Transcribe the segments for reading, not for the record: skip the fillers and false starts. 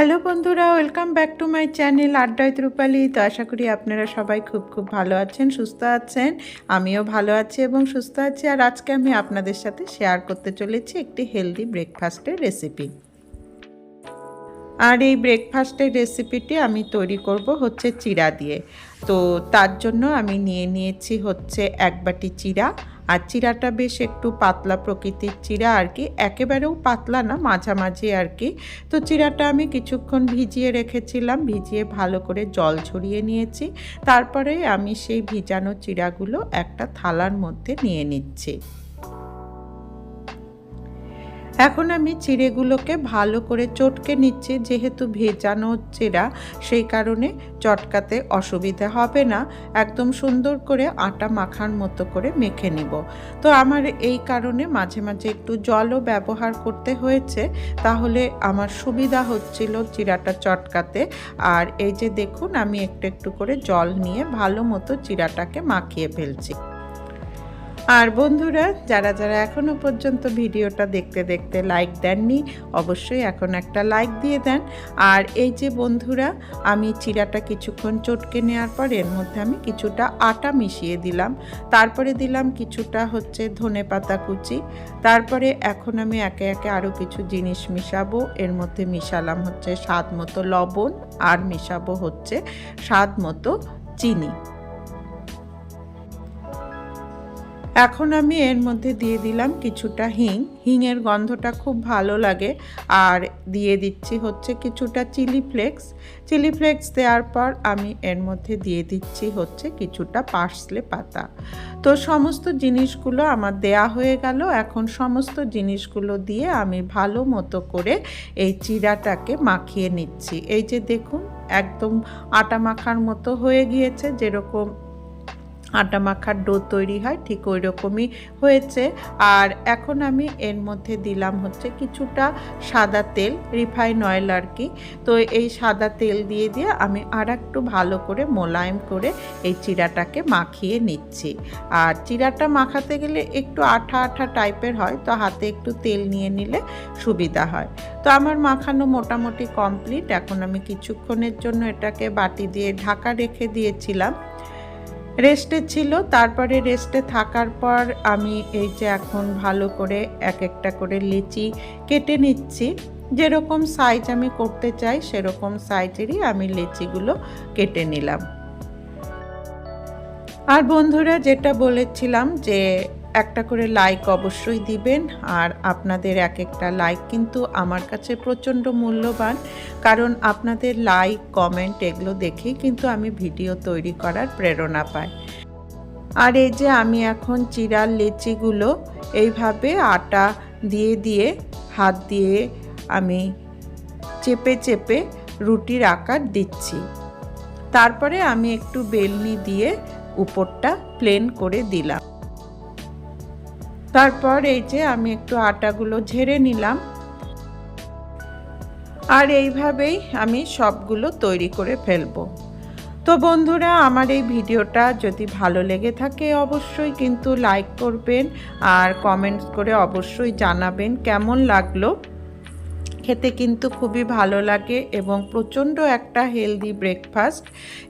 Hello বন্ধুরা, welcome back to my channel আড্ডায় রূপালী। তো আশা করি আপনারা সবাই খুব ভালো আছেন, সুস্থ আছেন। আমিও ভালো আছি এবং সুস্থ আছি। আর আজকে আমি আপনাদের সাথে শেয়ার করতে চলেছি একটি হেলদি ব্রেকফাস্টের রেসিপি। আর এই ব্রেকফাস্টের রেসিপিটি আমি তৈরি করব হচ্ছে চিড়া দিয়ে। তো তার জন্য আমি নিয়েছি হচ্ছে 1 বাটি চিড়া। আর চিড়াটা বেশ একটু পাতলা প্রকৃতির চিড়া আর কি, একেবারেও পাতলা না, মাঝামাঝি আর কি। তো চিড়াটা আমি কিছুক্ষণ ভিজিয়ে রেখেছিলাম, ভিজিয়ে ভালো করে জল ঝরিয়ে নিয়েছি। তারপরে আমি সেই ভিজানো চিড়াগুলো একটা থালার মধ্যে নিয়ে নিচ্ছি। এখন আমি চিড়েগুলোকে ভালো করে চটকে নিচ্ছি, যেহেতু ভেজানো চিড়া সেই কারণে চটকাতে অসুবিধা হবে না। একদম সুন্দর করে আটা মাখার মতো করে মেখে নিব। তো আমার এই কারণে মাঝে মাঝে একটু জলও ব্যবহার করতে হয়েছে, তাহলে আমার সুবিধা হচ্ছিল চিড়াটা চটকাতে। আর এই যে দেখুন, আমি একটু একটু করে জল নিয়ে ভালো মতো চিড়াটাকে মাখিয়ে ফেলছি। আর বন্ধুরা, যারা এখনও পর্যন্ত ভিডিওটা দেখতে লাইক দেননি, অবশ্যই এখন একটা লাইক দিয়ে দেন। আর এই যে বন্ধুরা, আমি চিড়াটা কিছুক্ষণ চটকে নেওয়ার পর এর মধ্যে আমি কিছুটা আটা মিশিয়ে দিলাম। তারপরে দিলাম কিছুটা হচ্ছে ধনেপাতা কুচি। তারপরে এখন আমি একে একে আরও কিছু জিনিস মিশাবো। এর মধ্যে মিশালাম হচ্ছে স্বাদ মতো লবণ, আর মিশাবো হচ্ছে স্বাদ মতো চিনি। এখন আমি এর মধ্যে দিয়ে দিলাম কিছুটা হিংয়ের গন্ধটা খুব ভালো লাগে। আর দিয়ে দিচ্ছি হচ্ছে কিছুটা চিলি ফ্লেক্স দেওয়ার পর আমি এর মধ্যে দিয়ে দিচ্ছি হচ্ছে কিছুটা পার্সলে পাতা। তো সমস্ত জিনিসগুলো আমার দেয়া হয়ে গেল। এখন সমস্ত জিনিসগুলো দিয়ে আমি ভালো মতো করে এই চিড়াটাকে মাখিয়ে নিচ্ছি। এই যে দেখুন, একদম আটা মাখার মতো হয়ে গিয়েছে, যেরকম আটা মাখার ডো তৈরি হয় ঠিক ওই রকমই হয়েছে। আর এখন আমি এর মধ্যে দিলাম হচ্ছে কিছুটা সাদা তেল, রিফাইন অয়েল আর কি। তো এই সাদা তেল দিয়ে আমি আর একটু ভালো করে মোলায়েম করে এই চিড়াটাকে মাখিয়ে নিচ্ছি। আর চিড়াটা মাখাতে গেলে একটু আঠা আঠা টাইপের হয়, তো হাতে একটু তেল নিয়ে নিলে সুবিধা হয়। তো আমার মাখানো মোটামুটি কমপ্লিট। এখন আমি কিছুক্ষণের জন্য এটাকে বাটি দিয়ে ঢাকা রেখে দিয়েছিলাম, রেস্টে ছিল। তারপরে রেস্টে থাকার পর আমি এই যে এখন ভালো করে এক একটা করে লিচি কেটে নিচ্ছি। যেরকম সাইজ আমি করতে চাই সেরকম সাইজেরই আমি লিচিগুলো কেটে নিলাম। আর বন্ধুরা, যেটা বলেছিলাম যে একটা করে লাইক অবশ্যই দিবেন। আর আপনাদের এক একটা লাইক কিন্তু আমার কাছে প্রচণ্ড মূল্যবান, কারণ আপনাদের লাইক কমেন্ট এগুলো দেখেই কিন্তু আমি ভিডিও তৈরি করার প্রেরণা পাই। আর এই যে আমি এখন চিড়ার লেচিগুলো এইভাবে আটা দিয়ে হাত দিয়ে আমি চেপে রুটির আকার দিচ্ছি। তারপরে আমি একটু বেলনি দিয়ে উপরটা প্লেন করে দিলাম। তারপর এই যে আমি একটু আটাগুলো ঝেড়ে নিলাম। আর এইভাবেই আমি সবগুলো তৈরি করে ফেলবো। তো বন্ধুরা, আমার এই ভিডিওটা যদি ভালো লেগে থাকে অবশ্যই কিন্তু লাইক করবেন, আর কমেন্টস করে অবশ্যই জানাবেন কেমন লাগলো। খেতে কিন্তু খুবই ভালো লাগে এবং প্রচণ্ড একটা হেলদি ব্রেকফাস্ট।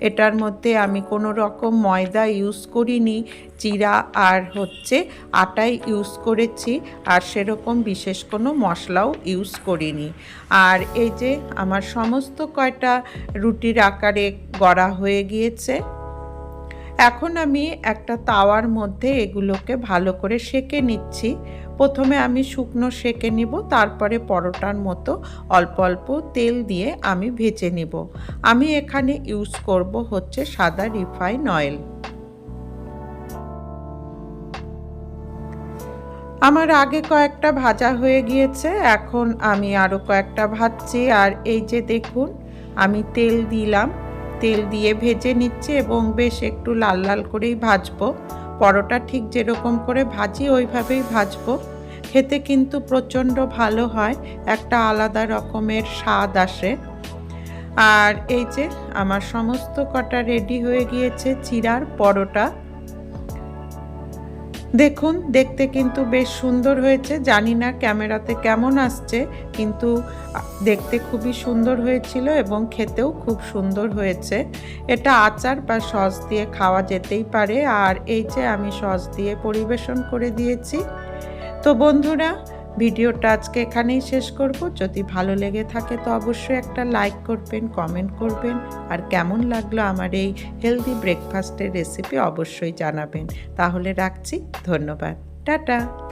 এটার মধ্যে আমি কোনো রকম ময়দা ইউজ করিনি, চিড়া আর হচ্ছে আটাই ইউজ করেছি, আর সেরকম বিশেষ কোনো মশলাও ইউজ করিনি। আর এই যে আমার সমস্ত কয়টা রুটির আকারে গড়া হয়ে গিয়েছে। এখন আমি একটা তাওয়ার মধ্যে এগুলোকে ভালো করে সেঁকে নিচ্ছি। প্রথমে আমি শুকনো সেঁকে নিব, তারপরে পরোটার মতো অল্প অল্প তেল দিয়ে আমি ভেজে নিব। আমি এখানে ইউজ করব হচ্ছে সাদা রিফাইন অয়েল। আমার আগে কয়েকটা ভাজা হয়ে গিয়েছে, এখন আমি আরও কয়েকটা ভাজছি। আর এই যে দেখুন, আমি তেল দিলাম, তেল দিয়ে ভেজে নিচ্ছি এবং বেশ একটু লাল লাল করেই ভাজবো। পরোটা ঠিক যেরকম করে ভাজি ওইভাবেই ভাজবো। খেতে কিন্তু প্রচণ্ড ভালো হয়, একটা আলাদা রকমের স্বাদ আসে। আর এই যে আমার সমস্ত কটা রেডি হয়ে গিয়েছে চিড়ার পরোটা। দেখুন দেখতে কিন্তু বেশ সুন্দর হয়েছে, জানি না ক্যামেরাতে কেমন আসছে, কিন্তু দেখতে খুবই সুন্দর হয়েছিল এবং খেতেও খুব সুন্দর হয়েছে। এটা আচার বা সস দিয়ে খাওয়া যেতেই পারে। আর এই যে আমি সস দিয়ে পরিবেশন করে দিয়েছি। তো বন্ধুরা, ভিডিওটা আজকে এখানেই শেষ করব। যদি ভালো লেগে থাকে তো অবশ্যই একটা লাইক করবেন, কমেন্ট করবেন, আর কেমন লাগলো আমার এই হেলদি ব্রেকফাস্টের রেসিপি অবশ্যই জানাবেন। তাহলে রাখছি, ধন্যবাদ, টাটা।